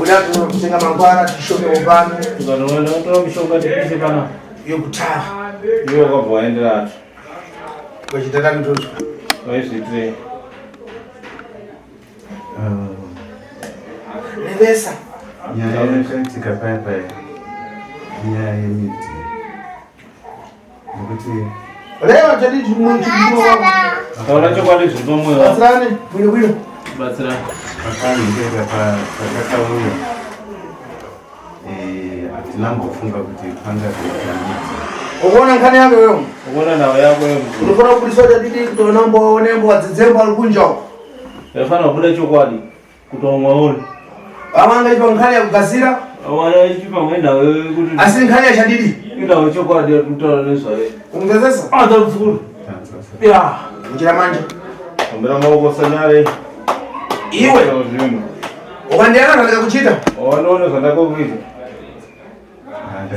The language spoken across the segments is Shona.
Unato kutenga mangwara tishome ubani. Tunaona watu mshonga tepise pana. Yo kutara. Yo kwa vaendera. Kwa chitata mtoto. Kwa hizi Nevesa. Nyaya yakatika papa. Nyaya yemiti. Ngokuti leo jadi muntu Taura chokwadi zvinomoyo. batsirane bwino Batsira. pakani ndeka pakakauya. Atinambofunga kuti panga kuita. ukoona nkhani yako wewe Ukoona nawe yako wewe. unofana kubudisa jadi kutoona mbo wadzedzembo alikunja uko Yafana kubuda chokwadi. Kutomwa uli. amanga ipa nkhani ya kugazira Awana ichipa mwenda wewe kuti asi nkhani ya chadidi ila chokwadi kutaura nezvaye. umvezesa Tafuru. Ya. njira manje Ambira maoko sanyare. iwe ukandiana ndaleka kuchita Wanoona zvandako kuita.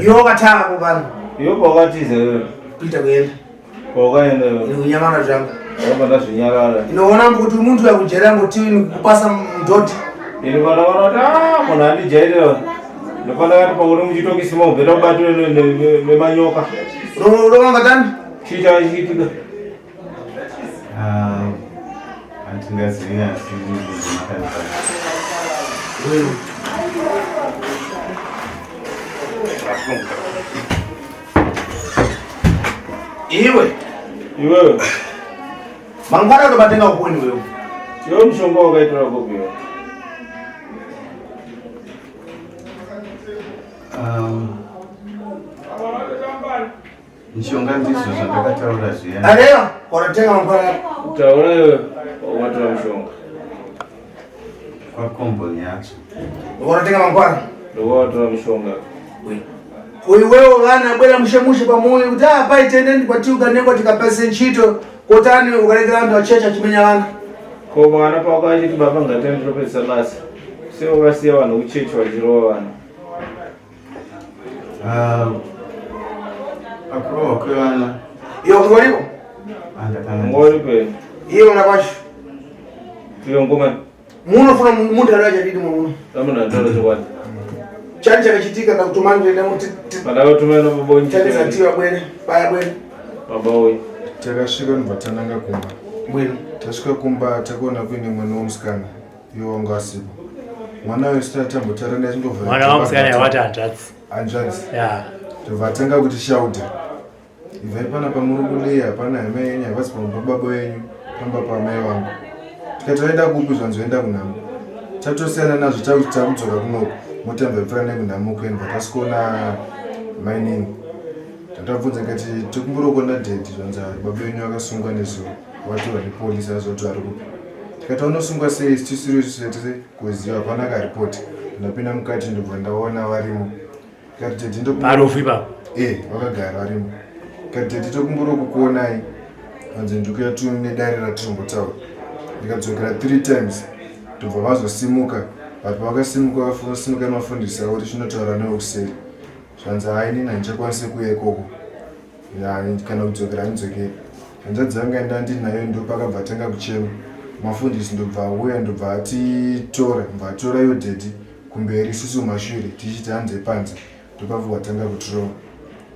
yo katanga kubana Iyo pakatize wewe. kuita kuenda Kwakaenda wewe. ni unyamana zvangu Wapanda zvinyarara. inoona kuti muntu yakujera ngoti kupasa mdoti Ini vana vanoti munhu handijairira. Ndofana kati pauri muchitokisima ubveta kubatwe nemanyoka. romanga tani Chicha chiitika. Antingazivi asi iwe mangwara tobatenga ukoni wewe Yo mshonga wakaitora kopi wewe. mishonga ndizvo zvandakataura zviya. aleva kwaratenga mangwara Taura wewe watora mshonga. Kwakomboni yacho. kwaratenga mangwara Watora mshonga. wewe vana bwera mushemushe pamoyo kuti paitendeni kwatiukanekwa tikapase ntchito kotani ukalekera anthu achecha chimenya vana Ko mwana pakachiti baba ngatendero pesa basi. Sio wasiya vanhu kuchechi vachirowa vanhu. Akurowa kwevana. iyo kungoliko Ngori pe. iyo unakwacho Iyo ngoma. munofuna muntu ali achadidi muno Tamuna ndoro chokwadi. chani chakachitika ndakutumani kuenda kuti Padaka tumena babonyi. chani zatiwa bwene paya bwene Baba oyi. Takasvika ndinobatananga kumba. bwene Tasvika kumba takuona kuine mwana womusikana iwo wanga asipo. Mwana uyu sina tambotara naye chindobva. Mwana womusikana yawati hanzvadzi. Hanzvadzi. Ya. Tobva tanga kuti shauta. Ibvai pana pamuri kuleya hapana hama yenyu havasi pamba baba wenyu pamba pamai vangu. Tikati vaida kupi zvanzoenda kunhamo. Tatosiyana nazvo takuti takudzoka kunoko. Motambva ipfura nekunhamo kuendwa tasikuona mining. Ndakabvunza ngati tikumburokona dhedhi zvanzi baba wenyu akasungwa nezuva watorwa nepolisi azoti ari kupi. Tikati unosungwa sei tisiri tese kuziva hapana karipoti. Ndapinda mukati ndobva ndaona varimo. Tikati dhedhi ndokumburoku. Marufu ipapo. Vakagara varimo. Tikati dhedhi tokumburokukuonai. Vanzi ndikuya tu nedare ratirombotaura. Ndikadzokera 3 times. Ndobva vazosimuka. Vapo vakasimuka vasimuka mafundisi avo kuti chinotaura newe kuseri. Zvanzi hainini handichakwanisi kuya ikoko. Kana kudzokera handidzokeri. Hanzvadzi yanga enda ndinayo ndopakabva tanga kuchema. Mafundisi ndobva auya ndobva atitora mbatora iyo dhedhi kumberi isusu mashure tichiti hanze panze ndopabva watanga kutirova.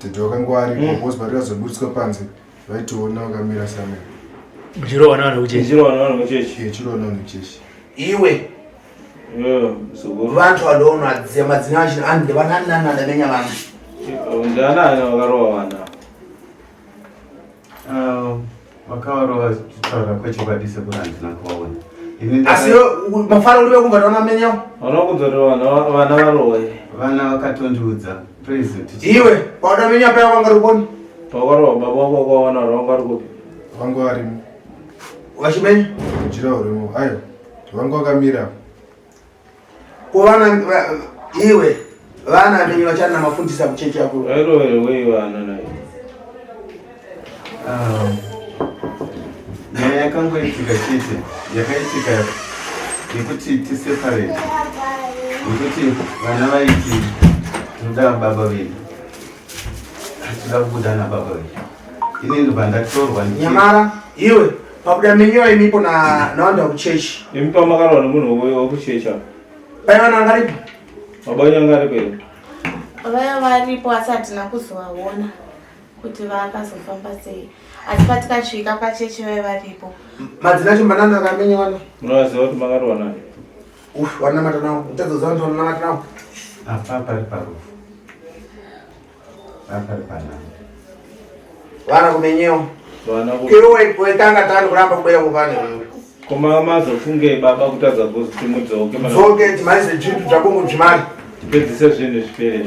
Dhedhi wakanga waripo kozi parikazobutswa panze vaitoona wakamira samwe. Muchirowa navanhu kuchechi. Muchirowa navanhu kuchechi. Chirowa navanhu kuchechi. iwe Suguru. vantu vadoona adziya madzina acho andi vananana ndamenya vanhu Ndana vakarowa vana. Vakavarova kutaura kwechokwadi sekuru handina kuvaona. asi mafara uri vekumva taona menyawo Vanokudzora vana varowa. Vana vakatondiudza president. iwe pauda menya paya kwanga rukoni Pakarowa baba wako kwawana vanga vari kupi. Vanga varimo. vachimenya Mujira urimo. Ayo. Vanga wakamira. kuvana iwe vana venyu vachana namafundisa kuchechi yako Vairovere wei vana naye. Nyaya yakangoitika chete yakaitika yekuti tiseparate. Yekuti vana vaiti tinoda baba vedu. Hatida kubuda nababa vedu. Ini ndobva ndatorwa nyamara iwe pakuda menyawo imipo na vantu vakuchechi Imipa makarowa nemunhu wekuchecha. pai vana vangaripo Mabanyanga ripe. Vaya varipo asi hatina kuzovaona kuti vakazofamba sei. Asi patikasvika pachechi vaya varipo. Madzina acho manana akamenya wana. Munoziva kuti makarwa nani? Wana matanawo. Utadzoza vantu wana matanawo. Apa pari parufu. Apa pari pana. Vana kumenyewo. Vana ku. Kero waitanga tani kuramba kubera kupane. Koma mazofunge baba kutadza kuti mudzoke mana. Dzoke timalize chintu chakongo chimali. Tipedzise zvinhu zvipere.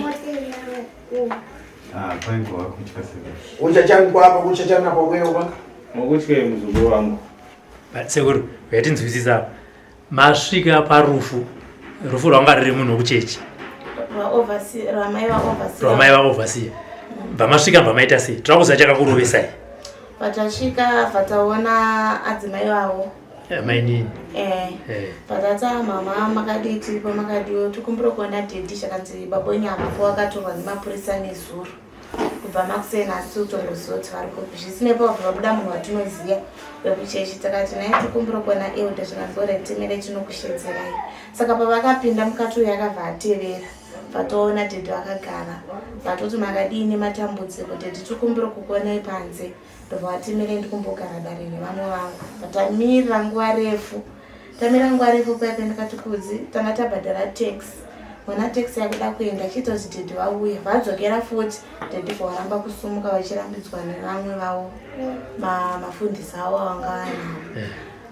Kwaingo wakutya sebe. Uchachani kwapa uchachani apa kwero kwa. Mukutye muzukuru wangu. Sekuru, yatinzwisisa. Masvika parufu. Rufu rwanga riri munhu wekuchechi. Ramai va overseer. Vamasvika vamaita sei? Tirakuziva chakakurovesai. Patasvika pataona adzimai vavo. Mainini. Patata mama makadii tiripo makadiwo tikumbura kuona dhedhi zvakanzi babonye amafu akatorwa nemapurisa nezuro. Kubva makuseni asi utongoziva kuti varipo. Zvisinepo vabuda munhu watinoziva wekuchechi takati naye tikumbura kuona euda zvakanzi ora timere tinokushedzerai. Saka pavakapinda mukati uyu akabva atevera. Patoona dhedhi vakagara. Patoti makadini matambudziko dhedhi tikumbura kukuonai panze. Ndobva watimire ndikumbogara dare nevamwe vangu. Patamira nguva refu. Tamira nguva refu paipe ndakati kudzi tanga tabhadhara tax. Mwana tax yakuda kuenda chitozi dhedhi vauya. Vadzokera futi dhedhi varamba kusumuka vachirambidzwa nevamwe vavo. Mafundisi avo vanga vanawo.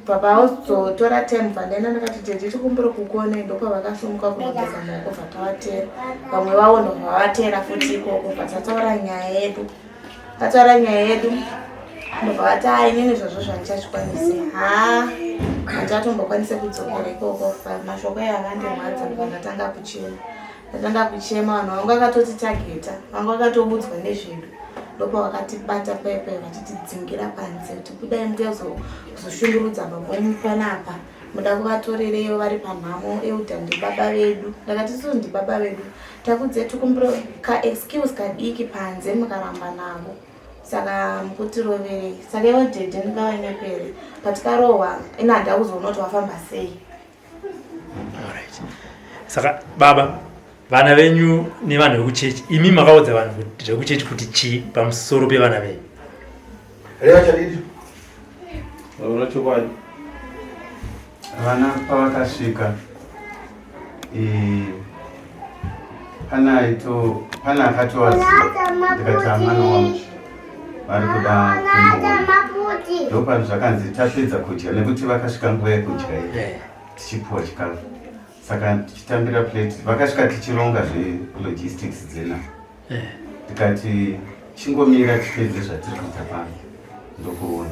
Papa ozotora time pandaenda ndakati dhedhi tikumbura kukuonai ndopavakasumuka kunogeza maoko vatavatera. Vamwe vavo ndobvavatera futi ikoko vatataura nyaya yedu. Tataura nyaya yedu. Ndobvavati inini zvozvo zvandichachikwanise. Handatombokwanise kudzokera ikoko. Mashoko aya akandimhadza ndatanga kuchema. Ndatanga kuchema vanhu vangu vakatoti tageta. Vangu vakatobudzwa nezvedu. Ndopa vakatibata paipe vachitidzingira panze kuti kudai mukuya kuzoshungurudza babonye panapa. Muda kuvatorereyo vari panhamo euda ndibaba vedu. Ndakati so ndibaba vedu. Takudze tikumbura ka excuse kadiki panze mukaramba navo. Saka mukutiroverei. Saka iwo dhedhi ndingavainepere. Patikarohwa ina handa kuzoona kuti wafamba sei. Alright. Saka baba vana venyu nevanhu vekuchechi imi makaudza vanhu zvekuchechi kuti chii pamusoro pevana venyu? Reva chadidi. Vaona chokwadi. Vana pavakasvika pana akatovaziva ndikati amwana wangu vari kuda kundoona. Ndopa zvakanzi tapedza kudya nekuti vakasvika nguva yekudya iyi tichipuwa chikafu. Saka tichitambira plate vakasvika tichironga zvelogistics dzena. Tikati chingomira tipedze zvatiri kuita pano ndokuona.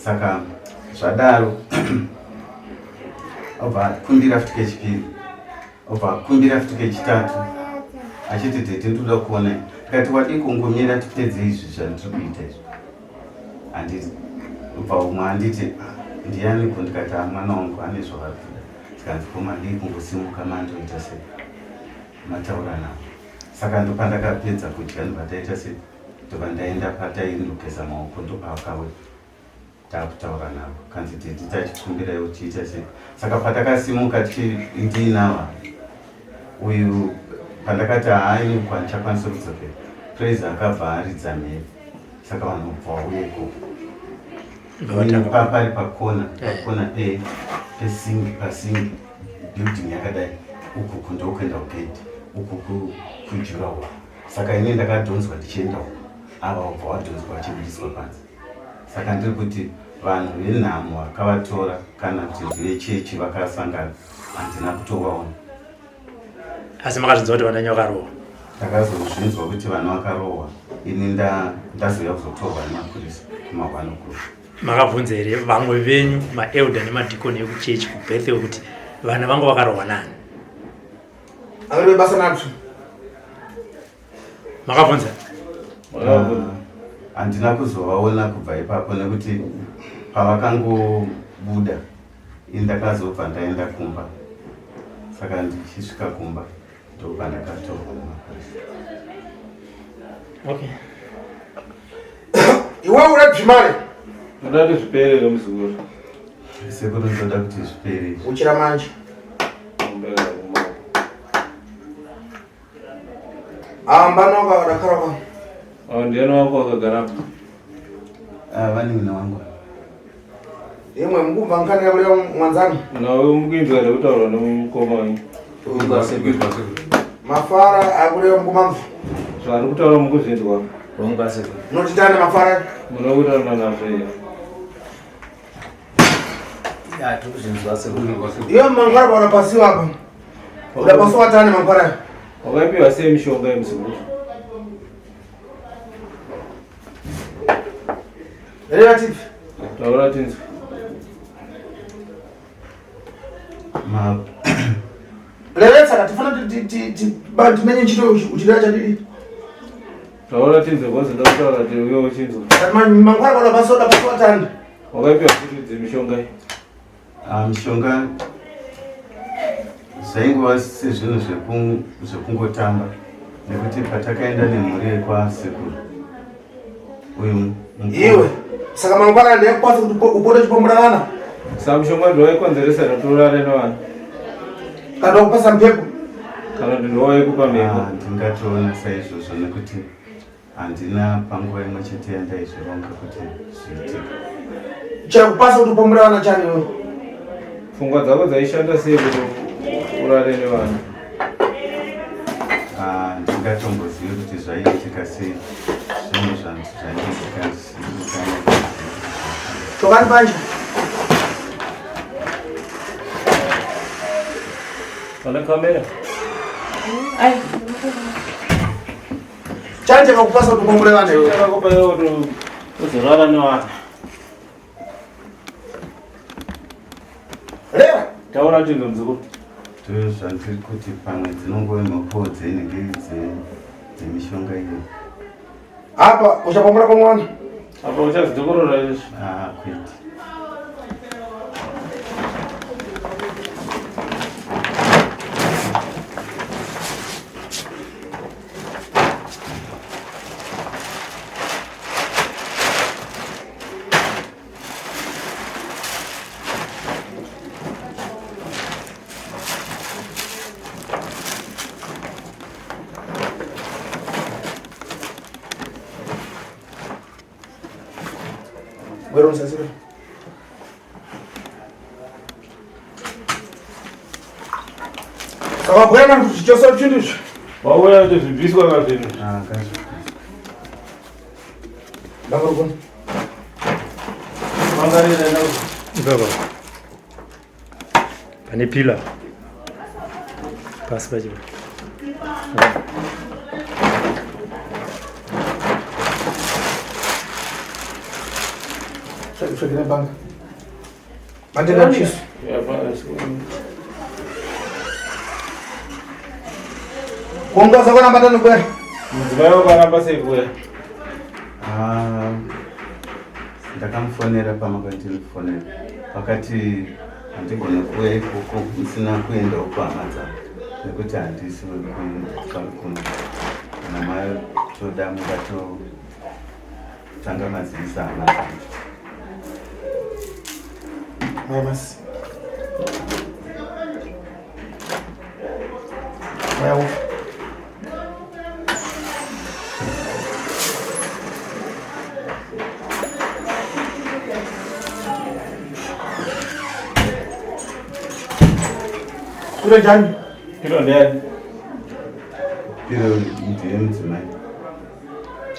Saka zvadaro obva kumbira futi kechipiri, obva kumbira futi kechitatu achiti dhedhi ndoda kuona. Tikati wadi kungomira tipedze izvi zvandiri kuita izvi. Handiti obva umwe handiti ndiani kundikati mwana wangu ane zvavari kuda. Tikanzi koma dii kungosimuka mandoita sei mataura navo. Saka ndopandakapedza kudya ndobva taita sei ndobva ndaenda pataindogeza maoko ndopavakauya takutaura navo. Kanzi dhedhi tachikumbiraiwo tiita sei. Saka patakasimuka ndiinava uyu pandakati haini kwandichakwanisa kudzokera praise akabva aridza mhepo. Saka vanhu bva vauya ikoko pari pakona pasingi building yakadai uku kundokuenda kugedhi uku kujurawo. Saka ine ndakadhonzwa ndichienda uku ava ubva wadhonzwa vachibudiswa panze. Saka ndiri kuti vanhu venhamo vakavatora kana kuti vechechi vakasangana handina kutovaona. Asi makazvinzwa kuti vananya vakarohwa? Ndakazozvinzwa kuti vanhu vakarohwa. Ini ndazoya kuzotorwa nemapurisa kumahwanokuru. Makabvunza here vamwe venyu maelda nemadhikoni ekuchechi kubirthday kuti vana vangu vakarohwa nani? Angave basa nacho. Makabvunza? Handina kuzovaona kubva ipapo nekuti pavakangobuda ndakazobva ndaenda kumba. Saka ndichisvika kumba ndopandakatorwa nemapurisa. Okay. Iwe uri zvimare. Ndoda zvipere muzukuru. Sekuru ndoda kuti zvipere. Uchira manje. Ambanoka wadakaraka. Ndiano wako wakagara. Vani mina wangu. Imwe mkumva nkani ya kulea mwanzani. Na wewe mkwindu ya utaura na mkoma. Mafara akulea mkumamfu. So arikutaura mkuzindu kwa. Notitane mafara. Munokutaura na nafeya. Ya tukuzinzwa sekuru. Iyo mangara wanapasiwa hapa. Udapaswa tani mafara. Wakaipi wase mishonga ya msibutu. Relative. Taura tinsu. Lewetsa katifana bantu menye nchito uchidira chadidi. Taura tinsu kwanza ndakutaura ti uyo uchinzu. Mangara wanapaswa tani. Wakaipi wase mishonga ya. Mishonga zvaingova sezvinhu zvekungotamba nekuti patakaenda nemhuri yekwaSekuru uyu iwe saka mangwana ndekwazi kuti upote chipombora vana saka mishonga ndowaikonzeresa notorare nevana kana kupasa mpepo kana ndinowaikupa mhepo ndingatoona saizvozvo nekuti handina panguva imwe chete yandaizvironga kuti zviitika chakupasa kuti upombora vana chani iwe pfungwa dzako dzaishanda sei kuti urare nevana ndingatombozivi kuti zvaiitika sei zvinhu zvaiitika tokani panje pane kamera chani chakakupasa kuti upombore vana iwe chakakupa iwe kuti uzorara nevana reva taura tinzo muzukuru zvandiri kuti pamwe dzinongove mhoko dzinenge dzemishonga iyo apa uchapombora pamwana apa uchazidokorora izvi kwete Gwero nsasiro. Saka bwana kuti chose chindizvo. wauya kuti zvibviswa kazvinhu Ndakuru. mangarira na Baba. Pane pila. Pasi pacho. Chakira banga. Bandera chiso. ya basi Kuongoza kwa namba 5 kweli. mudzimai wakaramba sei kuya ndakamufonera pamakandinifonera pakati handigona kuya ikoko usina kuendawo kuhama dzangu nekuti handisi wekuno kana matoda mungatotanga mazivisa hama dzangu Mas. Well. Kule jani. kilo ndani iro ndiye mudzimai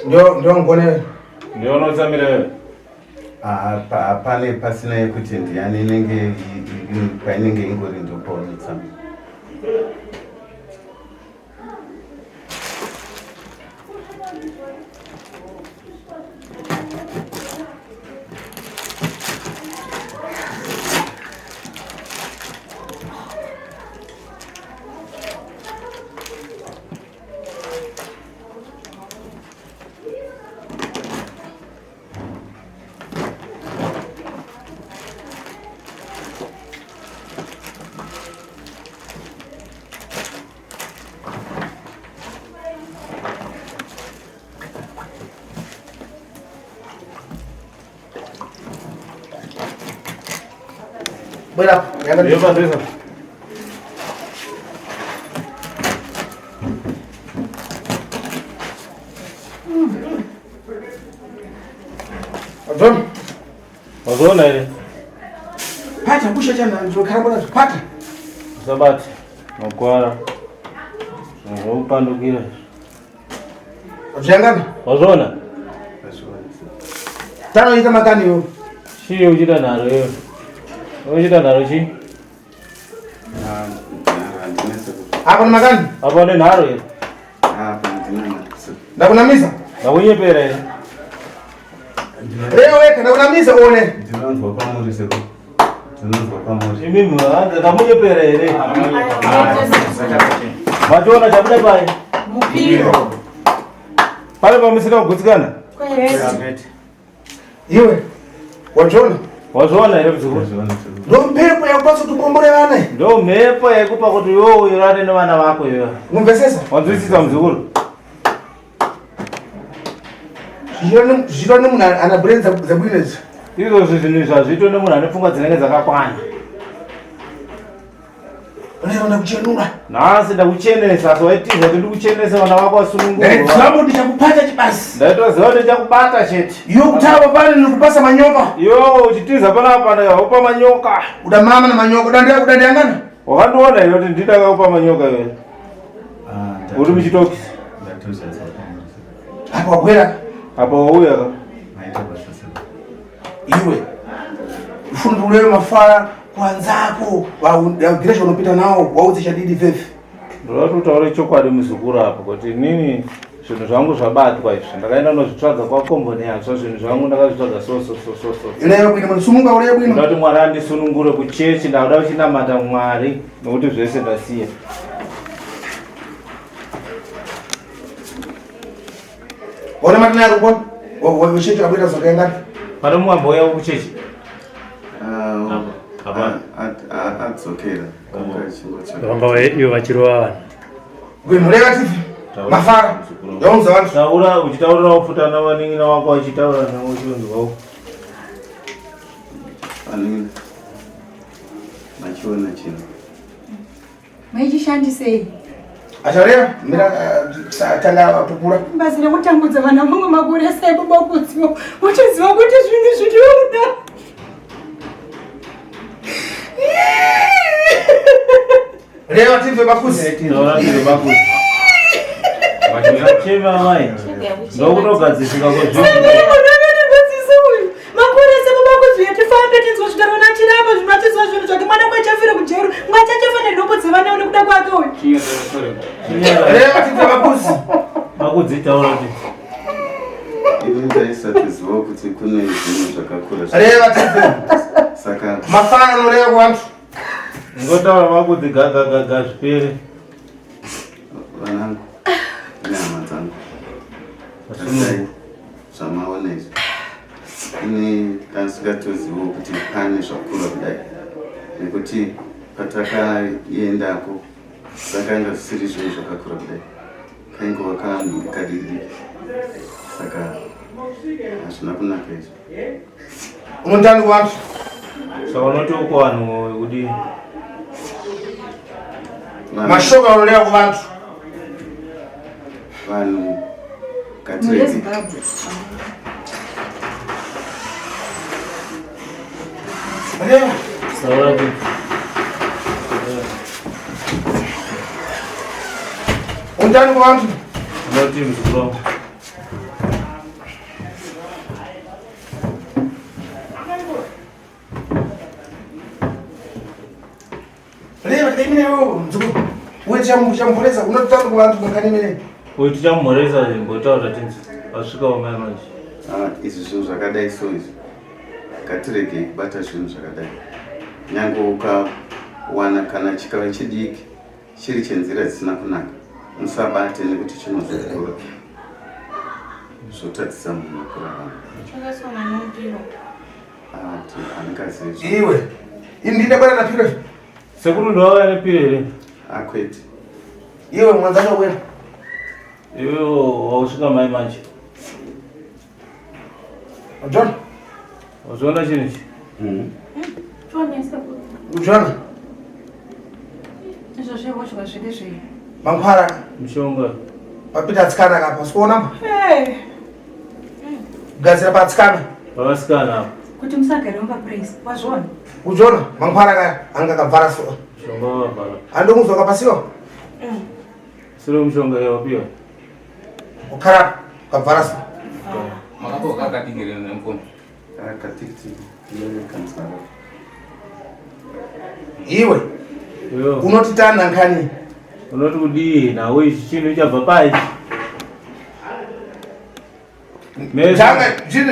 Ndio ngone. ndio unotsamira wewe pane pasina yekuti ndiani inenge painenge ingori ndopaonetsama Bora, yaga ndio pandesa John. Wazoona ile? Pata kusha chana nzokhala bona pata. Sabati. Nokwara. Upandukira. Ujangana? Wazoona? Tano ita makani yo. Shi ujita nalo yo. Ujita nalo shi. Hapo ni makani? Hapo ni nalo yo. Ndakunamiza? Ndakunyepera ile. Leo weka ndakunamiza uone. Ndinonzwa pamuri sekuru. Ndinonzwa pamuri. Mimi ndakunyepera ile. Machiona chabuda pai. Mupiro. Pale pamusika kugutsikana. Iwe. Wajona? Wazoona ile mzukuru. Ndo mpepo ya kupasa tukombole vana. Ndo mhepo yekupa kuti wewe urate nevana vako iyo. Ngumvesesa? Wanzwisisa mzukuru. Zviro nemunhu ana brain zabwinezi. Izvozvo zvinhu zvazvito nemunhu ane pfungwa dzinenge dzakakwana. Lero ndakuchenura. Nhasi ndakuchenesa, so waitiza kuti ndikuchenese vana vako vasunungurwa. Ndaiziva kuti chakupata chibasi. Ndaitoziva kuti chakubata chete. Iwe kutava pale nikupasa manyoka. Iwo uchitiza panapa upa manyoka. Uda mama na manyoka udandiyangana. Wakandiona iwe kuti ndidakakupa manyoka iwe. Uri muchitoki. Apa wakwera. Apa wauya ka. Iwe. Ufundule mafara kwanzako waudiresha unopita nao wauze chadidi vefi. Ndorati utaure chokwadi muzukuru apo kuti nini zvinhu zvangu zvabatwa izvi ndakaenda nozvitsvaga kwakomboni yacho zvinhu zvangu ndakazvitsvaga so. Ileyo bwino musununga uleyo bwino. Ndati Mwari andisunungure kuchechi ndauda kuchinamata Mwari nokuti zvese ndasiya. Ona matina yaruko wechechi abwera zvakaenda. Pane mwambo uya kuchechi. Adzokera. Vanga ivo vachirova vanhu. Gwemureva tivi. Mafara. Yaunza vanhu. Taura uchitaurira ufutana vanin'ina wako wachitaura navo chionzi wavo. Anini. Machiona chino. Maichishandisei? Achareva mira tanga apupura. Basi rekutambudza vana vamwe makuresai babakudziwa. Uchiziva kuti zvinhu zvinoda. Leo tivi bakuzi. Taura tiri bakuzi. Chema mai. Ndokutogadzisika kwezvinhu. Makurese babakudziwa tifambe tinzwa zvikarona tirapa zvinatizwa zvinhu zvake mwana kwachafira kujero. Mwachachafana nhopo dzevana nekuda kwake uyu. Leo tivi bakuzi. Bakudzi taura kuti. Ini ndaisatiziva kuti kune zvinhu zvakakura. Leo tivi. Saka Mafara noleyo kuvantu. Ngotaura bakudzi gaga zvipere. vanangu nehama dzangu akadai zvamaona izvi ini ndasingatozivo kuti pane zvakura kudai nekuti patakaendako zvakanga zvisiri zvinhu zvakakura kudai kainge wakanhu kadiki saka hazvina kunaka izvi. Unotani kuvantu. Saka unoti uko vanhu wekudi Mashoka unoleyo kuvantu. vanhu Zimbabwe. Leo. taura kuti Unotani kuvantu. unoti muzukuru wako. Leo tikaimine wewe mzukuru. Wewe chamupoleza unotani kuvantu mwakanimene. Uyu tichamumhoresa ngotaura tinzi wasvika wamai manje. izvi zvinhu zvakadai so izvi ngatiregei kubata zvinhu zvakadai nyange ukawana kana chikava chidiki chiri chenzira dzisina kunaka musabate nekuti chinozokura zvotadzisa munhu kurarama. Chakasona nomupiro. Handingazivi Iwe. Indinde bwana na piro. Sekuru ndo wava nepiro here? akwete. Iwe mwanzano wena. Iwe wausvika mai manje. John. Wazoona chinhu ichi? John. Izvo zvevozva zvide zvei. Mangwara. Mishonga. Papita tsikana kapa. Sikuona mba. Hey. Gazira pa tsikana. Vasikana. Kuti musagara papraise. Wazvona? Uzvona mankhwara kaya anga kabvara so. Shonga wabhala. Andomuzwa kapasiwa? Siri mushonga yawapiwa. Ukara kabvara so. Makapo kakatingire nemkomo. Akatikiti yeye kansara. Iwe unotitanda nkhani. Unoti kudii nawe ichi chinhu chabva paichi.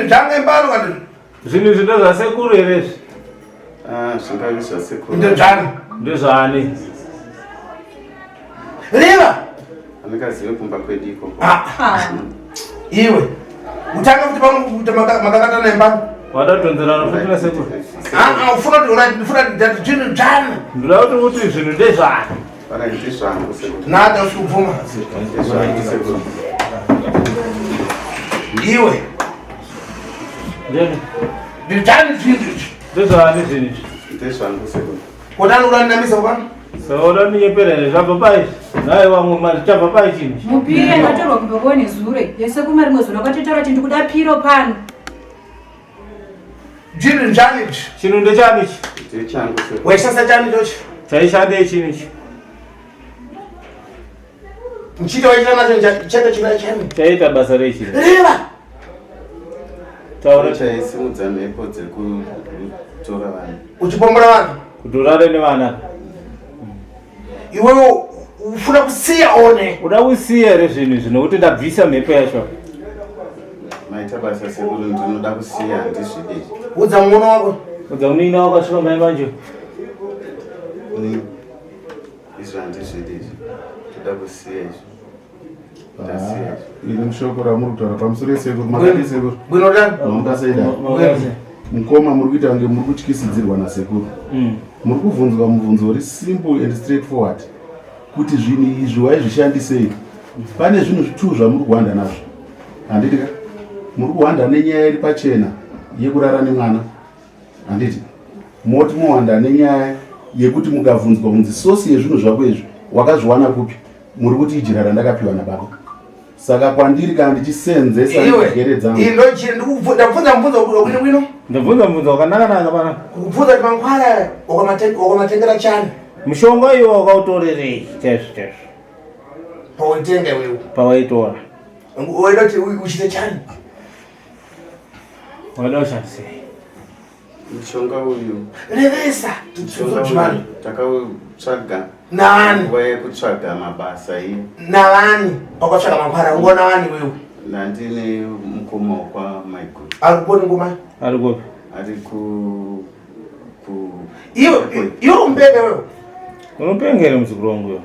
Zvanga imbano kandi. Zvinhu zvino zvasekuru here izvi? Zvingavi zvasekuru. Ndezvani? Reva! Andikazive kumba kwedu ikoko. Iwe utanga kuti pamwe makakatana imbano. Wadatonzerana futi nasekuru. Ufuna kuti zvinhu dzani. Ndoda kuti zvinhu ndezvani? Para ndizvangu sekuru. Nada usubvuma. Ndizvangu sekuru. Iwe. Ndeni. Ndizvani zvinhu. Ndezvani zvinhu. Ndizvangu sekuru. Kodani uranamisa kupano? Saoda ninyepera zvabva paichi. Naye wamwe mari chabva paichi. Mupire ndatorwa kubva kuone zure. Yese kumari mwezi wakatotaura kuti ndikuda piro pano. Zvinhu njani izvi? Chinhu ndechani ichi? Ndechangu sekuru. Waisasa chani chochi? Chaishandei chinhu ichi? Mchito waita nacho chete china chani? Chaita basa reichi. Reva! Taura chaisimudza mhepo dzekutora vanhu. Uchipombora vanhu? Kuti urare nevana. Iwewe ufuna kusiya one. Uda kusiya here zvinhu zvinokuti ndabvisa mhepo yacho. Maita basa sekuru ndinoda kusiya handizvidi. Udza muono wako. Udza unina wakasvika mai manje. Izvo handizvidi izvi. Toda kusiya izvi. Ini mushoko ramuri kutaura pamusoro esekuru makati sekuru. Gwinodani? Mamukasaida. Mukoma muri kuita kunge muri kutyisidzirwa nasekuru. Muri kubvunzwa mubvunzo uri simple and straightforward. Kuti zvinhu izvi waizvishandisei. Pane zvinhu zvituu zvamuri kuhwanda nazvo. Handiti ka? Muri kuhwanda nenyaya iri pachena yekurara nemwana. Handiti? Moti muhwanda nenyaya yekuti mukabvunzwa kunzi sosi yezvinhu zvako izvi wakazviwana kupi? Muri kuti ijira randakapiwa nababa. Saka kwandiri kana ndichisenzesa njere dzangu. Indochiri ndakubvunza mubvunzo wabwino. Ndabvunza mubvunzo wakanaka pana. Kubvunza kuti mankhwara wakamatengera chani? Mushonga iwo wakautorerei chaizvo. Pawaitenga iwewe. Pawaitora. Waida kuti uchite chani? Wada kushandisei? Mushonga uyu. Revesa. Takautsvaga. Nani? Nguva yekutsvaga mabasa iyi. Navani? Wakatsvaga mankhwara ungona vani iwewe? Ndandine mukoma kwaMaiguru. Ari kuponi ngoma? Ari kupi? Ari ku Iwe umpenga wewe? Unopenga here muzukuru wangu iwe?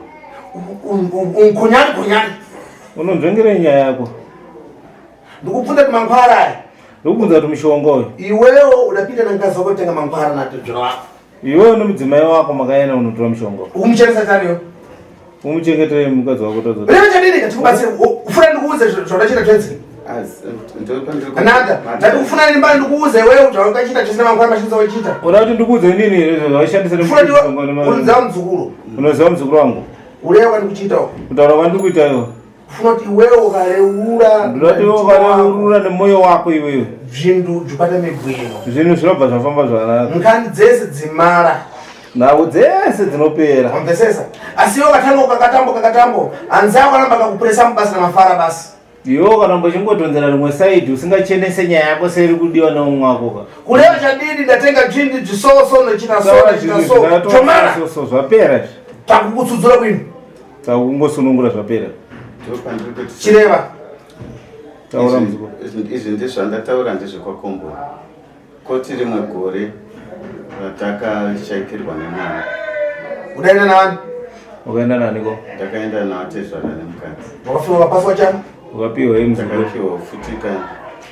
Kunyani. Unonzvengere nyaya yako. Ndikubvunza kuti mankhwara aya. Ndikubvunza kuti mushonga uyu. Iwewo udapinda nengazi wako kutenga mankhwara natozvino wako. Iwewe nomudzimai wako makaenda unotora mushonga. Umuchenesa chaniyo? Umuchengetere mukadzi wako todzo. Reva chadini katikubatsira. Ufuna ndikuuze zvawakachita chonzi? Ananda, ndakufuna nimba ndikuuze wewe kuti wakachita chisina mankhwara mashinza wachita. Uda kuti ndikuuze nini zvaishandisa nemushonga? Unoziva muzukuru. Unoziva muzukuru wangu. Ureva kwandikuchitawo. Kutaura kwandikuita iwe. Ufuna kuti iwewe ukareura. Ndoda kuti ukareura nemoyo wako iwewe. Zvinhu zvipata migwino. Zvinhu zvinobva zvafamba zvakanaka. Nkhani dzese dzimara. Nhau dzese dzinopera. Wamvesesa? Asi iwe kakatambo. Anzi ako anamba akakupuresa mubasa namafara basi. Iwo kana mbochingotonzera rimwe saidi usingachenese nyaya yako seiri kudiwa neumwe wako. Kureva chadini ndatenga dzvindi dzisoso nochita so. Chomara. So zvapera. Takukutsudzura kwini? Takungosunungura zvapera. Chireva. Taura muzukuru. Izvi ndizvandataura ndezvekwaKombo. Koti rimwe gore ratakashaikirwa nemwana. Udaenda navani? Ukaenda naniko? Ndakaenda navatezvara nemukadzi. Wakafika ukapaswa chani? Ukapiwa hei muzukuru. Ndakapiwa futi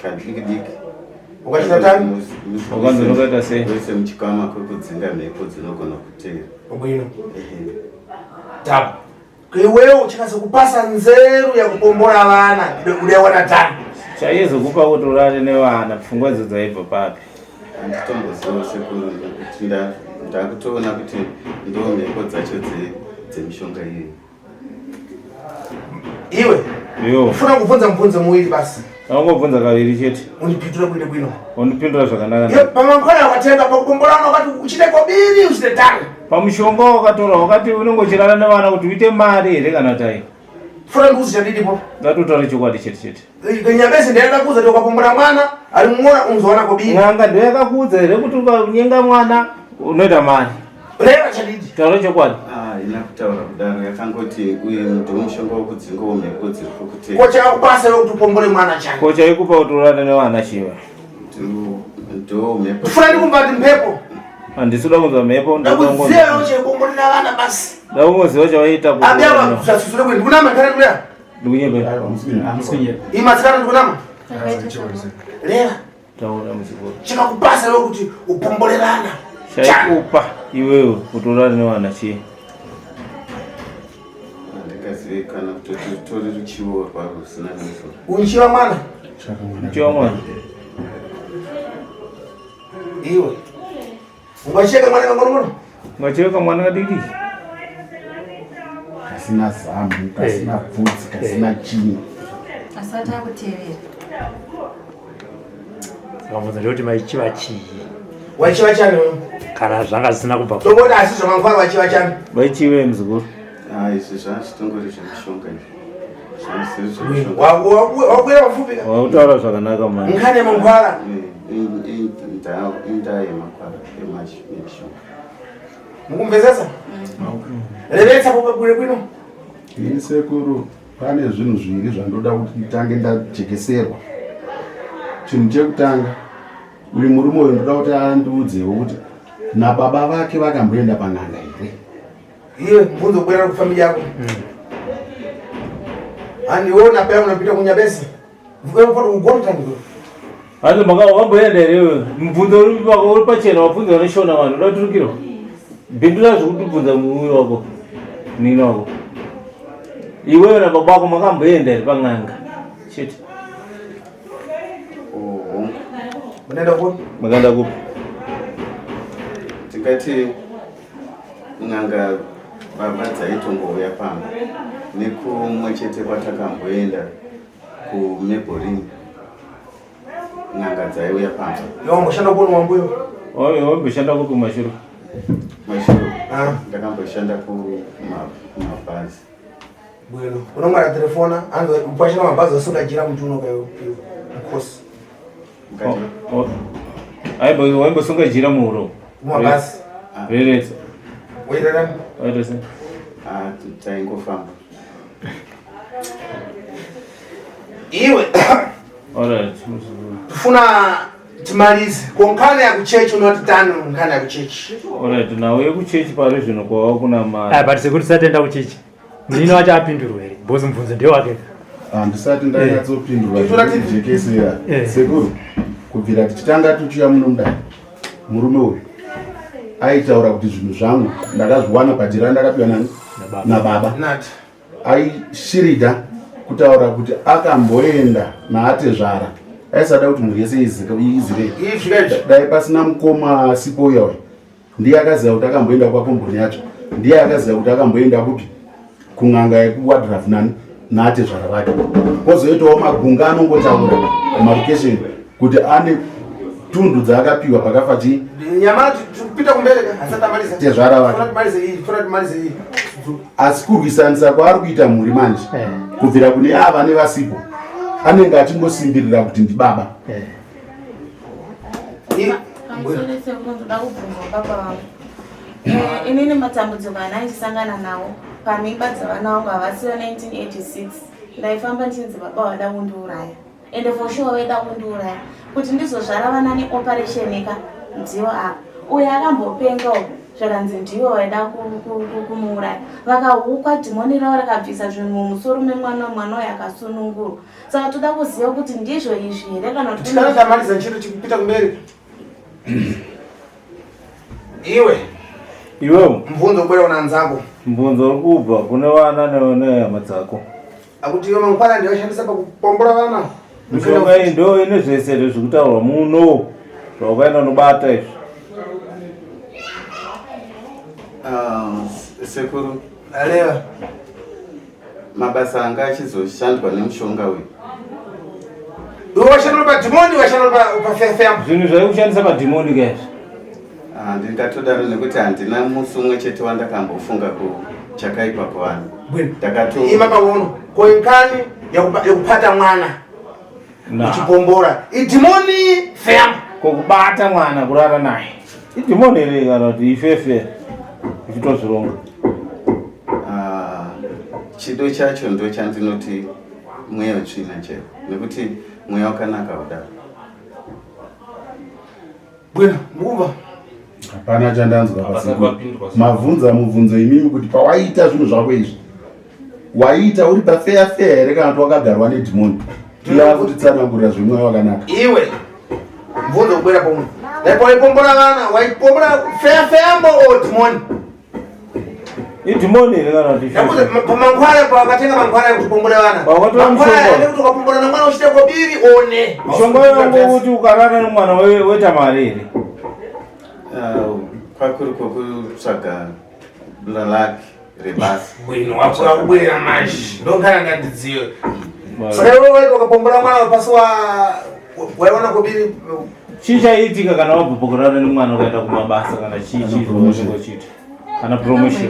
kadiki. Ukachita tani? Ukanzi unokaita sei? Wese muchikwama kwekudzinga mhepo dzinogona kutera. Ubwino. Tabu. Iwewe uchikasa kupasa nzeru ya kupombora vana udawana tani. Chaizokupa kuti urare nevana pfungwa idzo dzaibva papi? Handitomboziva sekuru nekuti ndakutoona kuti ndo mhepo dzacho dzemishonga iyoyi. Iwe? Ufuna kubvunza mubvunzo muwiri basi. Angobvunza kaviri chete. Undipindura bwino. Undipindura zvakanaka. Ye pamankhwala wakatenga pakukomborana wakati uchite kobiri uchite tano. Pamushonga wakatora wakati unongochirana nevana kuti uite mari here kana tai. Fura nguzi chadidipo. Ngatiutaure chokwadi chete. Nyambezi ndaenda kuza kuti ukapombora mwana ari mumona unzowana kobiri. Ng'anga ndiyo yakakuudza here kuti ukanyenga mwana unoita mari. Reva chadidi. Taura chokwadi. Ina kutaura kudaro yakangoti uyu ndiwo mushonga wokudzinga mhepo dziri kukutenga. Kocha yakupasa kuti upombore mwana chani. Kocha ikupa kuti urane nevana chiva. Ndiwo mhepo. Fura ndikumbati mhepo. Handisida kunzwa mhepo. Ndakuziva yoche kumbomborera vana basi. Ndakungoziva chavaita kuti. Abiava zvasusure kuti ndikunama kana kuya. Ndikunyebe. Imatsikana ndikunama. Reva. Taura musikuru. Chikakupasa kuti upomborerana. Chaikupa iwewe kuti urane nevana chiva. Ndikazivikana kuti tori ruchivo rwarusina neso. Unchiva mwana? Unchiva mwana? Iwe. Ungacheka mwana kangonono? Ungacheka mwana kadiki? Kasina zamu, kasina bvudzi, kasina chini. Asati akutevera. Vamudza ndoti maichiva chii? Waichiva chani wewe? Kana zvanga zvisina kubva. Tobota asizvo mangwara waichiva chani? Waichive muzukuru. Izvi zvachitongori zvemushonga izvi. Wakwira mafupi ka? Wautaura zvakanaka mani. Nkhani mangwara. Indaa yemakwara emashonga. Mukumvezesa? Revetsa bwino bwino. Ini sekuru pane zvinhu zviviri zvandoda kuti nditange ndajekeserwa. Chinhu chekutanga, uyu murume uyu ndoda kuti andiudzewo kuti nababa vake vakamboenda pan'anga here. Iye mvunzo kwera kufamilia yako. Andiona pia unapita kunyabesi. Vuka mpaka ugonta ndio. Hadi wamboenda here. Mvunzo uri pachena wabvunza vaneshona vanhu. Uda kuturukirwa. Bindura zvekutibvunza mumoyo wako. Nini wako. Iwewe nababa vako makamboenda here pan'anga. Chete. Unaenda kupi? Makaenda kupi? Tikati n'anga baba dzaitongouya pamba nekumwe chete kwatakamboenda kumebhorini n'anga dzaiuya pamba. Wamboshanda kuona wambuyo? Wamboshanda kupi kumashuru? Mashuru ndakamboshanda kumabhazi. Bwino unomwara telefona anzo upashina mabhazi osungajira mtu unokayo mkosi. Aibo waimbosungajira muhuro Mabhazi. Veretsa. Wairarani? Wairarani? Taingofamba. Iwe. Alright. Tufuna timalize. Konkhana ya kuchechi unoti tano nkhana ya kuchechi. Alright, nawe kuchechi pari zvino kwawa kuna mari. But sekuru satenda kuchechi. Ndino wacha apindurwe here. Bosi mvunzo ndio wake. Handisati ndanyatsopindurwa kujekesera. Sekuru, kubvira tichitanga tuchiya muno mudai, murume uyu aitaura kuti zvinhu zvangu ndakazviwana padhira ndakapiwa nani nababa. Aishirida kutaura kuti akamboenda naatezvara aisada kuti mhuri yese izive. Dai pasina mukoma sipoya uyu ndiye akaziva kuti akamboenda kwakomboni yacho, ndiye akaziva kuti akamboenda kupi kun'anga yekuwadhirafu nani naatezvara vake. Kozoitawo magunga anongotaura marokesheni kuti ane tundu dzaakapiwa pakafa chii nyamara tupita kumbele asata maliza tezvara vake. Malize iyi. Asi kurwisanisa kwaari kuita mhuri manje kubvira kune ava nevasipo anenge achingosimbirira kuti ndibaba. Kamusorese kundoda kubvunza baba vangu. Inini matambudziko anandisangana nawo pamimba dzavana vangu havasiwo 1986 ndaifamba ndichinzi baba wada kundiuraya ende for sure waida kundiuraya kuti ndizozvara vana neoperation eka ndiwo apa uyo akambopengawo zvakanzi ndiwo waida kumuuraya vakahukwa dhimoni ravo rakabvisa zvinhu mumusoro memwana uyo akasunungurwa. Saka toda kuziva kuti ndizvo izvi here kana kuti tinazamaliza nchito chikupita kumberi. Iwewe mvunzo bwera unanzako. Mvunzo uri kubva kune vana nehama dzako. Akuti iwe mangwana ndiyo shandisa pakupombora vana. Mishonga iyi ndo ine zvese zvekutaurwa muno zvawakaenda unobata izvi. Sekuru, aleva mabasa anga achizoshandwa nemushonga uyu Iwe washano padhimoni washano pafefembo. Zvinhu zvaikushandisa padhimoni kaizvo. Ndingatodaro nekuti handina musi umwe chete wandakambofunga chakaipa kuvanhu. Ima paono koinkani yakupata mwana uchipombora idhimoni fembo kokubata mwana kurara naye idhimoni ere kana kuti ifefe ichitozvironga. Chido chacho ndo chandinoti mweya utsvina chero nekuti mweya wakanaka kudaro. Bwino mukumva hapana chandanzwa paSekuru. Mubvunzo imimi kuti pawaita zvinhu zvako izvi waita uri pafeya here kana kuti wakagarwa nedhimoni? Tiyava kuti tsanangurira zvemweya wakanaka. Iwe mubvunzo kubwera pomwe daipo waipombora vana waipombora feyambo o dhimoni? Idhimoni ere kana kuti ifefe. Pamangwara pakatenga mangwara ekupombora vana kuti ukapombora namwana uchiteko biri one mishonga yangu kuti ukarara nemwana woita mari ere? Pakuri kokutsvaga lalaki rebasi. Bwino wakubwera manje ndongana ngandidziwe. Saka iwe waita ukapombora mwana wapasi waiwana kubiri. Chii chaiitika kana wabva pakurara nemwana ukaenda kumabasa kana chii chiti kana promotion?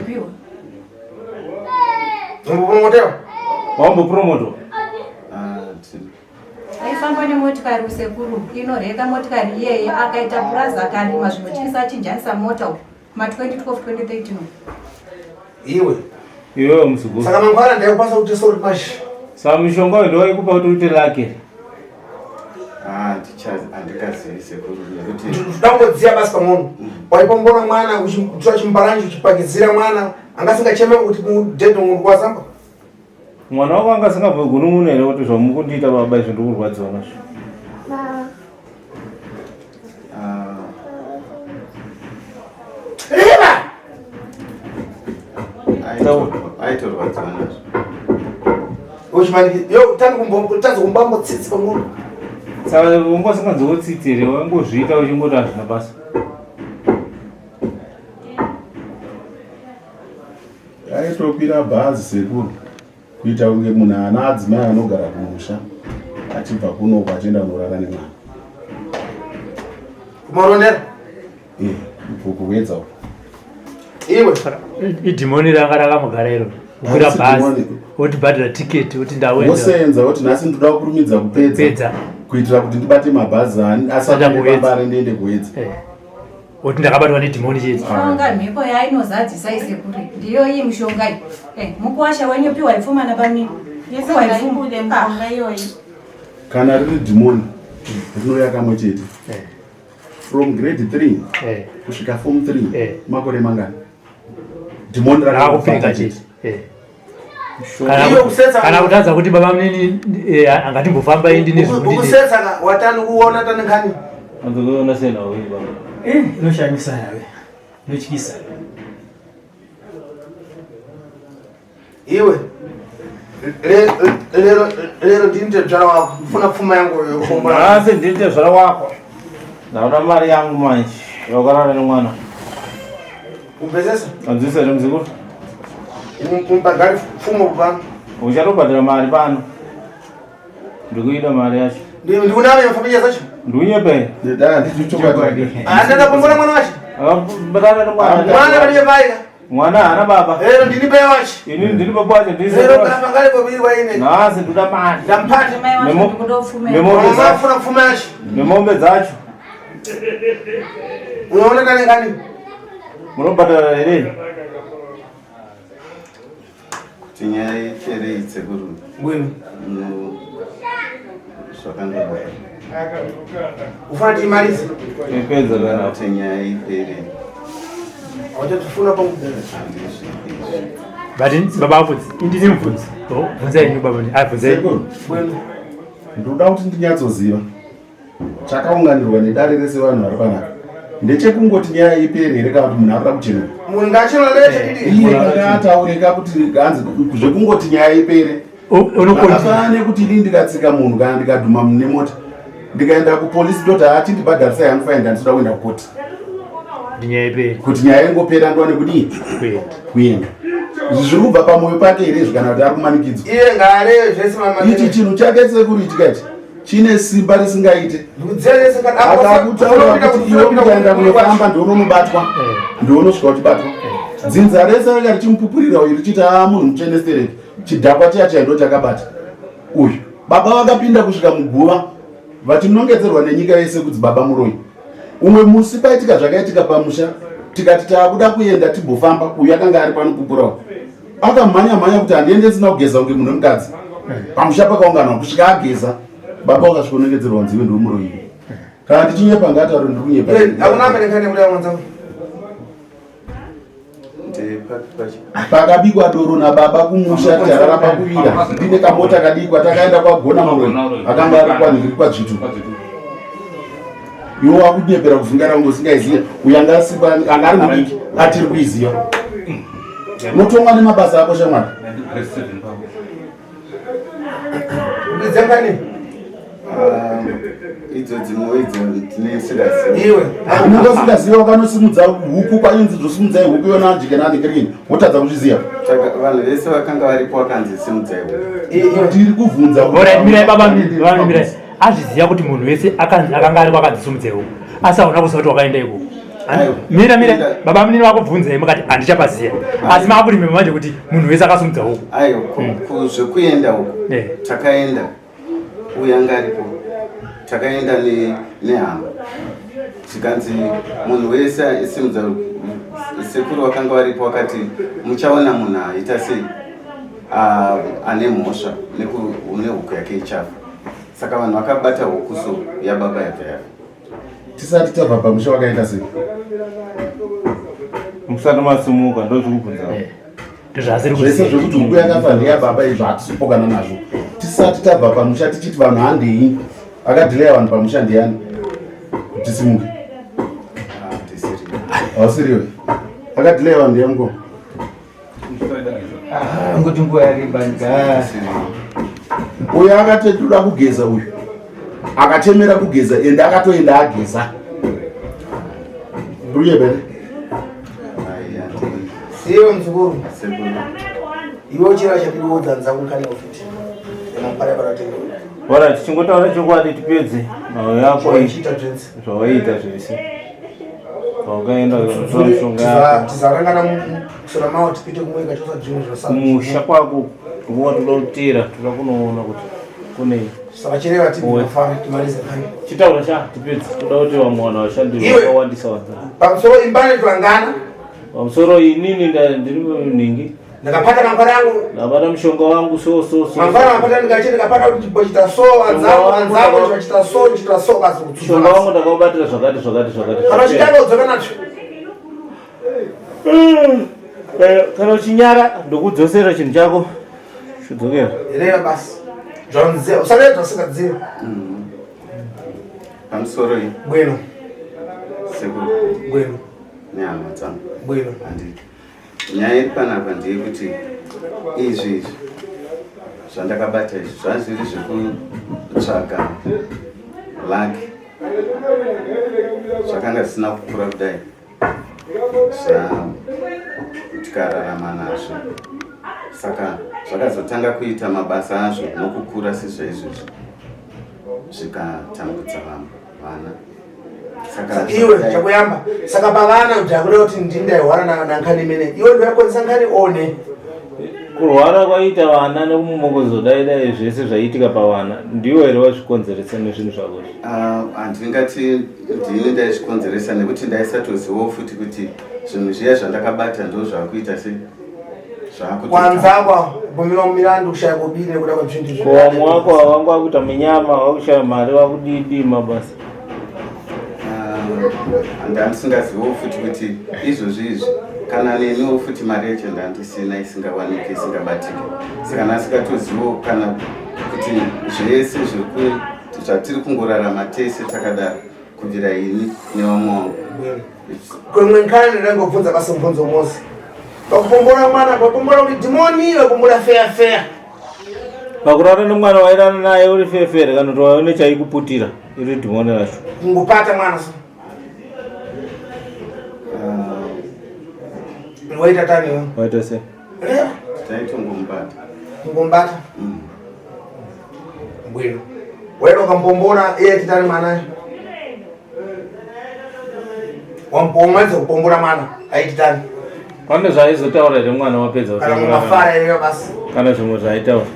Umbopromotewa? Wambopromoto? aifamba nemotikari uSekuru inoreka motikari iyeye akaita puraza akarima zvinotyisa achinjanisa mota ma2012 2013. Iwe Musukuru. saka mangwara ndaikupasa kuti sori mashi Saka mishonga uyu ndowaikupa kuti uite lake. Handikazivi Sekuru nekuti ndangodziya basi pang'ono waipombora mwana uchitora chimbaranji uchipakidzira mwana angasingacheme kuti mudhedho munhu wazamba. Mwana wako angasingabve gunun'una ere kuti zvamukundiita baba izvi ndikurwadziwa nazvo? aitorwadziwa nazvo. Uchimaniki yo tadza kumbambotsitsi pang'ono. Saka ungasingadzotsitsi ere wangozviita uchingoti hazvina basa. Aitopira bhazi Sekuru kuita kunge munhu ana adzimai anogara kumusha achibva kuno achienda kunorara nemwana. Kumarondera? Kuwedza iwe idhimoni ranga rakamugara iro kukwira bhazi wotibhadhira tiketi woti wosenza woti nhasi ndoda kurumidza kupedza kuitira kuti ndibate mabhazi asati ndipambare ndiende kuwedza. woti ndakabatwa nedhimoni chete. Mishonga mhepo yainozadzisa iSekuru ndiyo iyi mishonga iyi. Mukuwasha wenyu waifumana pamini. Yese waifunde mishonga iyoyi. Kana riri dhimoni rinouya kamwe chete. From grade 3 kusvika form 3 makore mangani? Dhimoni rakupinga chete. Kana kutadza kuti baba munini angatimbofamba indi nezvimudini. Ukusetsa watani kuona tani nkani? Andikuona sena wewe baba. Inoshamisa yawe. Inotyisa. Iwe lero ndinte dzvara wako ufuna pfuma yangu yokupombora. Asi ndinte dzvara wako. Ndaona mari yangu manje yokarara nemwana. Umpezesa? Anzisa ere Muzukuru. Umpagari pfumo pano. Uchatobhadhira mari pano. Ndikuida mari yacho. Ndikuname familia zacho. Ndunyepe. Ndada ndichokwadi. Andada kumbona mwana wacho. Badana nemwana. Mwana baliye baika. Mwana ana baba. Lero ndini bai wacho. Ini ndini baba wacho ndisi. Lero kapangale bobiri waine. Nasi ndoda mari. Ndampati mai wacho ndikundofumira. Nemombe zafuna pfuma yacho. Nemombe zacho. Unaona tani nkani? Munobhadhara ere? Kuti nyaya ichere Sekuru. Bwino. Zvakangodaro. Ufana tiimalize. Ipedza kana kuti nyaya ipere. Wachatufuna pamudhara. But baba apudzi indini mubvunzi. Bvunzai inu baba abvunzai. Bwino. Ndoda kuti ndinyatsoziva chakaunganirwa nedare rese vanhu vari panapa ndechekungoti nyaya ipere here kana kuti munhu arira kuchena Munhu ngachena lete iye kakataurika kuti ganzi zvekungoti nyaya ipere akafanane kuti ini ndikatsika munhu kana ndikadhuma nemota ndikaenda kupolisi ndoti hati ndibhadharisai hangu faini ndanditoda kuenda kukoti nyaya ipere kuti nyaya ingopera ndwane kudii kuenda izvi zviri kubva pamwoyo pake here izvi kana kuti ari kumanikidzwa iye ngare zvese ichi chinhu chake Sekuru ichikaiti chine simba risingaite ndikudzerese kana akakutaura kuti iwe mutaenda munofamba ndounomubatwa ndounosvika uchibatwa dzinza rese ranga richimupupurira uyu richiti munhu muchenestereki chidhakwa chiya chaindo chakabata uyu baba vakapinda kusvika muguva vatinongedzerwa nenyika yese kudzi baba muroi umwe musi paitika zvakaitika pamusha tikati taakuda kuenda tibofamba uyu akanga ari panopupurawo akamhanya kuti handiende sina kugeza kunge munhu wemukadzi pamusha pakaunganwa kusvika ageza baba wakasvika unongedzerwa nzive ndomuroi kana tichinyepa ngatauro ndiri kunyepa pakabikwa doro nababa kumusha tararamba kuvira ndine kamota kadikwa takaenda kwagona muroi akanga ari kwanhiri kwadzvitu iwo wakunyepera kufunga rangu usingaiziva uyu anga ari mudiki atiri kuiziva unotonga nemabasa ako shamwari idzo dzimwe idzo tinesidaziva unenge usingaziva wakanosimudza huku kwainzi zvosimudzai huku yona jikenani kirini wotadza kuzviziva vanhu vese vakanga varipo vakanzi simudzai huku tiri kuvhunza mirai baba mirai azviziva kuti munhu wese akanga ari kwakanzi simudzai huku asi hauna kuziva kuti wakaenda ikoko mira baba munini vakubvunzai mukati handichapaziva asi maakurime manje kuti munhu wese akasumudza huku zvekuenda huku takaenda uyu anga aripo takaenda nehama tikanzi munhu wese simudza sekuru vakanga varipo vakati muchaona munhu aita sei ane mhosva nehuku yake ichafa saka vanhu vakabata huku so yababa yabva yafa tisati tabva pamusha wakaita sei musati masimuka ndozvikubvunza zvese zvekuti huku yakafa ndeyababa izvo hatisipokana nazvo tisati tabva pamusha tichiti vanhu handei akadhileya vanhu pamusha ndiani tisimuke hausiriwe akadhileya vanhu ndiyango ngoti nguva yaribanga uyu akatoda kugeza uyu akatemera kugeza ende akatoenda ageza uye bene siwe mzukuru iwe uchira chapiriwodzanza kunkani ofiti napare paratengo bora tichingotaura chokwadi tipedze nawo yako zvawaita zvese wakaenda kushonga tizarangana musora mawo tipite kumwe kachosa dzimwe kumusha kwako nguva toda kutera toda kunoona kuti kune saka chireva tibafara timalize kani chitaura cha tipedze toda kuti vamwana vashandiri vakawandisa vanzana pamusoro imbane twangana pamusoro inini ndiri ningi ndakapata mangwana yangu ndapata mushonga wangu mangwana mapata ndikapata kuti bochita so anzangu chita so basi mushonga wangu ndakaubatira zvakati kana uchitanga udzoka nacho kana uchinyara ndokudzosera chinhu chako chidzokera ireyo basi zvaunziva usareedza usingadzivi pamusoro iyi bwino sekuru bwino nehama dzangu bwino handiti nyaya iri panapa ndeyekuti izvi zvandakabata izvi zvazviri zvekutsvaga laki zvakanga zvisina kukura kudai tikararama nazvo saka zvakazotanga kuita mabasa azvo nokukura sezvaizvozvo zvikatambudza vana iwe chakuyamba saka pavana kuti akuda kuti ndindaihwara nankani mene iwe ndoyakonesa nkani one kurwara kwaita vana nekumumongozodai zvese zvaiitika pavana ndiwo here wazvikonzeresa nezvinhu zvakozvi handingati ndini ndaizvikonzeresa nekuti ndaisatozivawo futi kuti zvinhu zviya zvandakabata ndo zvakuita sei kwanzakwa kumira mumirandu kushaya kubiri nekuda kwezvinhu wamwe wako havangu wakuita munyama wakushaya mari wakudii mabasa handisingazivawo futi kuti izvozvi izvi kana neniwo futi mari yacho ndandisina isingawanike isingabatike saka ndasikatozivawo kana kuti zvese zvatiri kungorarama tese takadaro kubvira ini nevamwe wangu kwemwe nkani ndangobvunza basi mubvunzo mosi pakupombora mwana pakupombora kuti dhimoni pakupombora feya pakurara nemwana wairana naye uri fefere kana kuti waone chaikuputira iri dhimoni racho kungopata mwana so waita taniwe waita sei taitongomubata kungombata bwino Waenda ukampombora iye titani mwanaye. Wampomweza kupombora mwana aititani. Pane zvaizotaura here mwana wapedza Kana mumafara iwe basi. Kana zvimwe zvaitaura.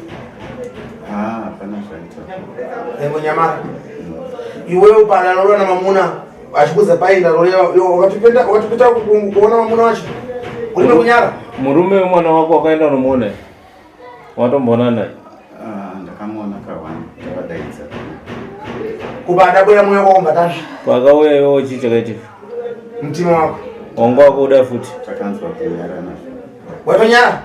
Hapana zvaitaura. Nengo nyamara. Iwewe pana lorona mamuna achikuza painda loreva wakatipita kuona mamuna wacho. Uri kunyara. Murume mwana wako wakaenda unomuona. Watomboona naye. Ndakamuona kawani ndavadaidza. Kubada bwera mwoyo wako mbatani. Pakauya iwe chi chakaitika. Mtima wako. Wangu wako uda futi. Takanzwa kunyara nazvo. Watonyara?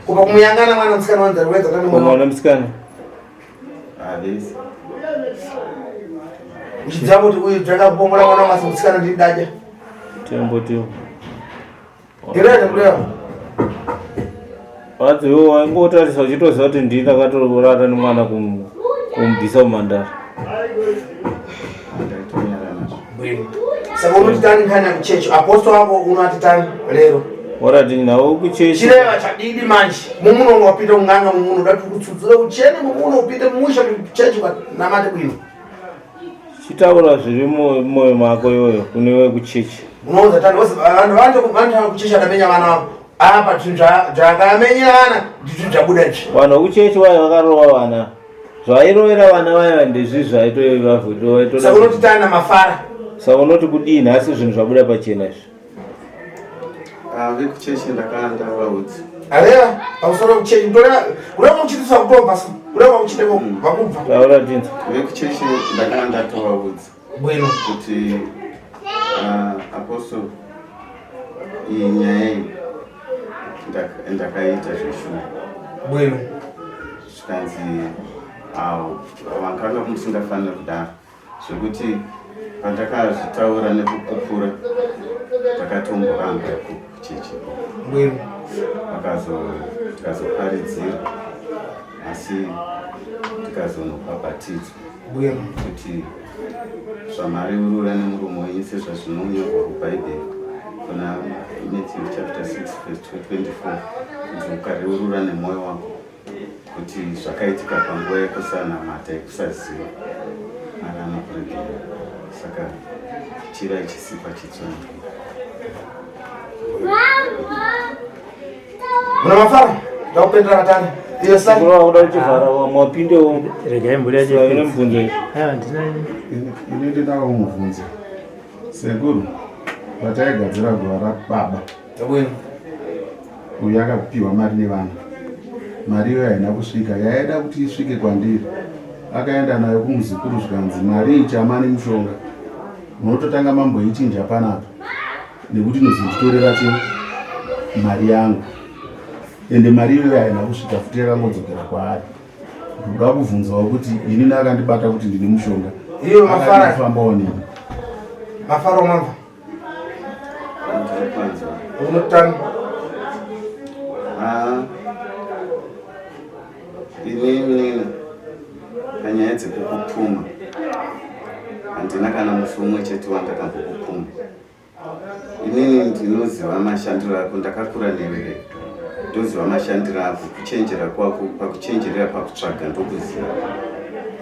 Kupa kumuyangana mwana msikana wanza weza tani mwana. Mwana msikana. Avesi. Uchidzamo kuti uyu dzanga kupombora mwana masi msikana ndiri daja. Tembo tiwo. Irete kulewa. Wadzi iwe waingotarisa uchitoziva kuti ndini ndakatorata nemwana kumubvisa mumandara. Saka unotitani nkhani yakuchechi aposto wako unatitani lero. Warati nawo kuchechi. Chireva chadidi manje. Mumuno wapita unganga mumuno datu kutsudzura uchene mumuno upite musha kuchechi namate bwino. Chitaura zviri mumwoyo mako iyoyo kunewe kuchechi. Unoza tani wose vantu kuchechi adamenya vana wako. Apa zvakamenyera vana ndizvo zvabuda nje. Vanhu kuchechi vayo vakarova vana. Zvairovera vana vayo ndezvi zvaitovavuto. Saka unotitani namafara. Saka unoti kudini asi zvinhu zvabuda pachena izvi. Vekuchechi ndakanda vaudzi. Aleva pamusoro kuchechi kureva kuchitisa kutomba so. Kureva kuchiteko vakubva. Taura tinzo. Vekuchechi ndakanda tovaudzi. Bwino kuti apostle iyi nyaya iyi ndakaita zvishoma. Bwino Zvikanzi vakanga musingafanira kudaro zvekuti pandakazvitaura nekupupura takatomboramba kuchechi. Bwino tikazoparidzira asi tikazonobhabhatidzwa. Bwino kuti zvamariurura nemuromo wenyu sezvazvinonyorwa kubhaibheri kuna Matthew chapter 6 verse 24 kuti ukareurura nemwoyo wako kuti zvakaitika panguva yekusanamata yekusaziva Mwari anokuregera. Saka chira ichisipa chitsvana. muna mafara ndakupendera katani iyo sai Kurowa kuda kuchivhara mwapindewo Regai mburi yacho. ine mubvunzo iyi. Ini ndinavo mubvunzo. Sekuru, pataigadzira gova rababa, Bwino uyu akapiwa mari nevana. Mari iyo haina kusvika, yaida kuti isvike kwandiri. Akaenda nayo kumuzukuru zvikanzi mari ichama nemushonga. Munototanga mamboichinja panapa. Nekuti nozonditorera mari yangu. Ende mari iyo haina kusvika futi yakangodzokera kwaari. Ndoda kubvunzawo kuti ini nakandibata kuti ndine mushonga. iyo mafara Akandifambawo nini. mafara omamva Ndakwanza. unotani Inini panyaya dzekukupfuma handina kana musi umwe chete wandakambokupfuma. Inini ndinoziva mashandiro ako, ndakakura newe, ndoziva mashandiro ako, kuchenjera kwako, pakuchenjerera pakutsvaga ndokuziva.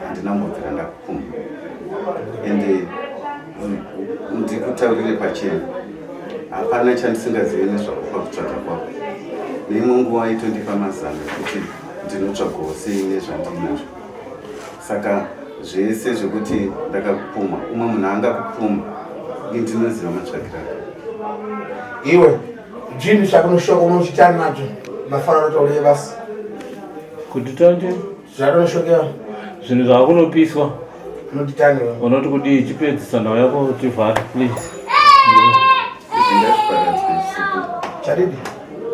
Handina mbobvira ndakupfuma. Ende ndikutaurire pachena, hapana chandisingazivi nezvako pakutsvaga kwako. Neimwe nguva itondipa mazano ekuti ndinotsvagawo sei nezvandinazvo. Saka zvese zvekuti ndakakupfuma, umwe munhu angakupfuma, ndinoziva matsvagiro ako. iwe zvinhu zvakunoshoka unochitani nazvo mafara anotaurire basi Kuti tandi zvatonoshokera zvinhu zvavakunopiswa unotitani wewe unoti kudi chipedzisa nhau yako tivhare please. Ndazviparadzwe Sekuru. chadidi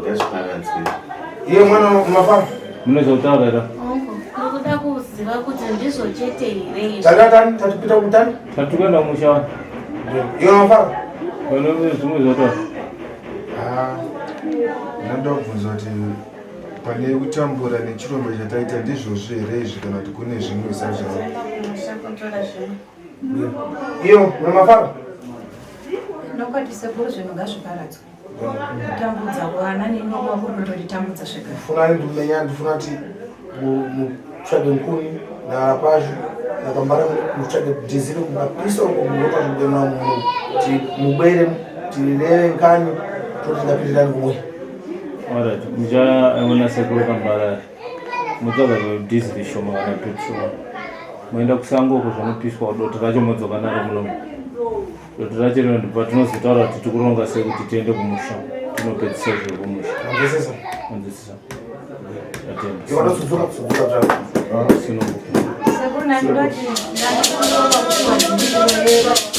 Ndazviparadzwe. iye mwana mafara Munozotaurira Ndikuda kuziva kuti ndizvo chete here. tatatani tatipita kumutani tatikuenda musha wani iwe mafara pane zvimwe zvotaura. Ndoda kubvunza kuti pane kutambura nechirombo chataita ndizvozvo here izvi kana kuti kune zvimwe sazvavo. Shakutora zvimwe. iyo muna mafara Nokwati Sekuru zvinhu ngazviparadzwe. Kutambudza vana nenyoka kunototambudza zvega. funani ndimenya ndifuna kuti mutsvage nkuni naapazvo akambara kutsvake dhiziri kumapisa uko munota zvimudema munhu kuti mubwere tireve nkani toti tingapitirani kumwe. Alright, muchaona sekuru kambara mutsaga dhiziri shoma kana petrol moenda kusango uko zvanopiswa doti racho modzoka naro mulomo. Doti racho rino ndipo tinozotaura kuti tikuronga sei kuti tiende kumusha tinopedzisa zviri kumusha. Anzwisisa. Iwana sudzuka zvako. Sekuru nandoti ndanokuona kuti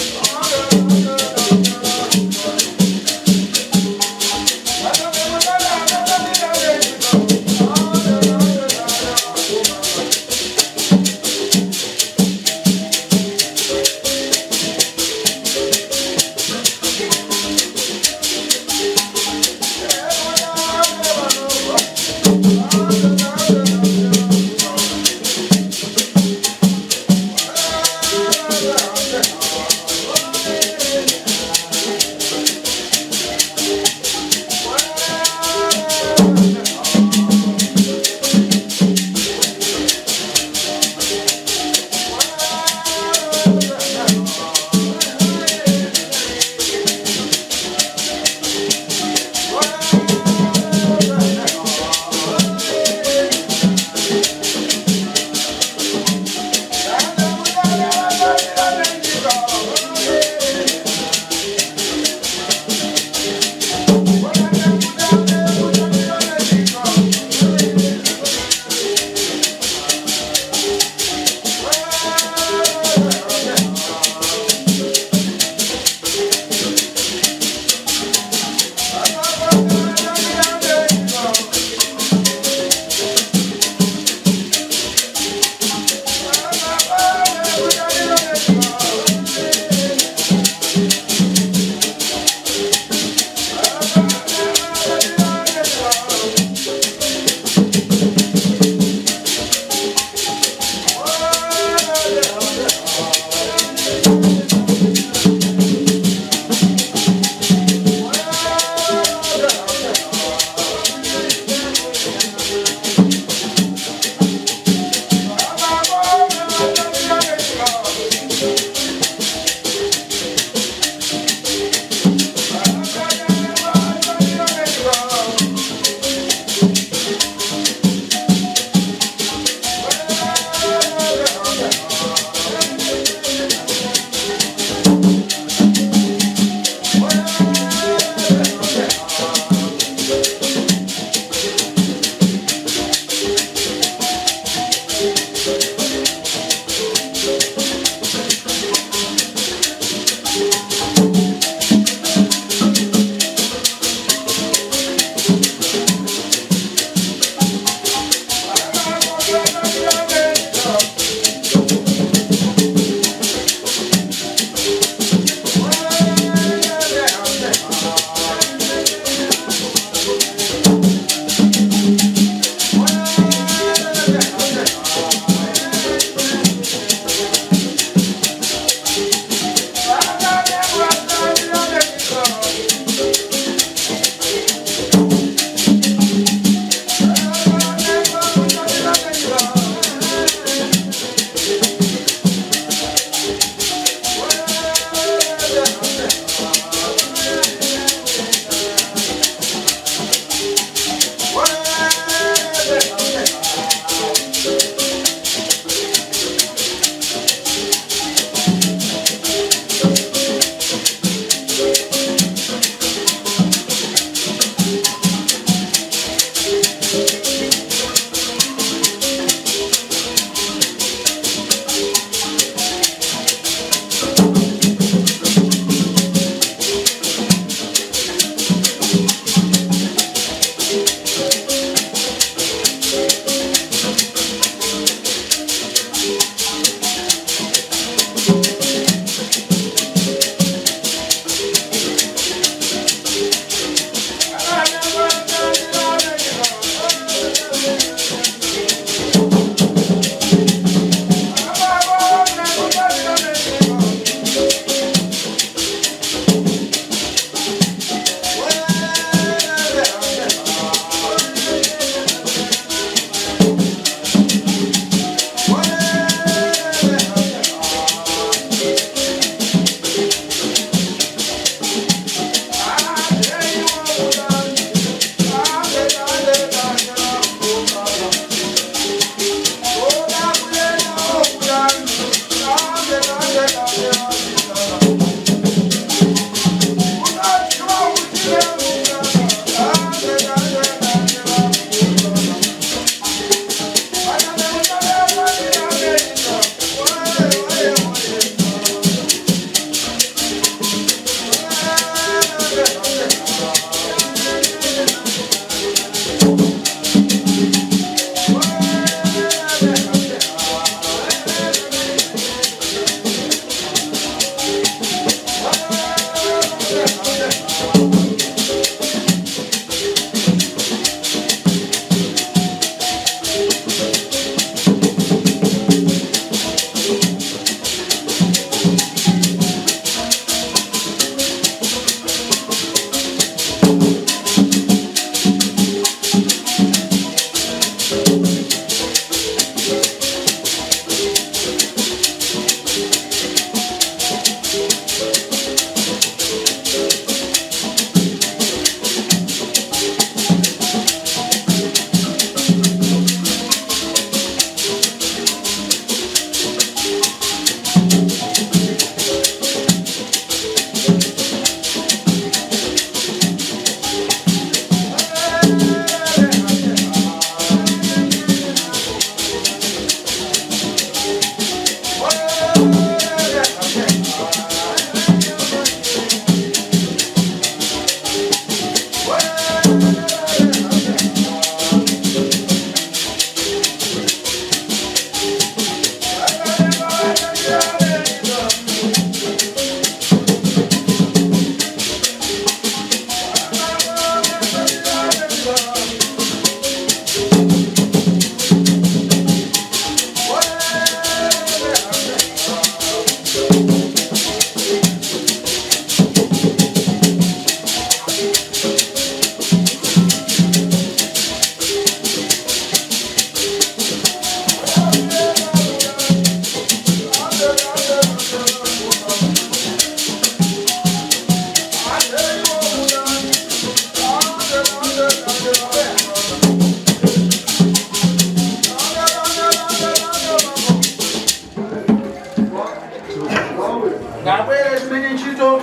ngabwere timenye ntchito.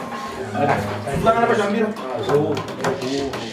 Tulangana pachambira.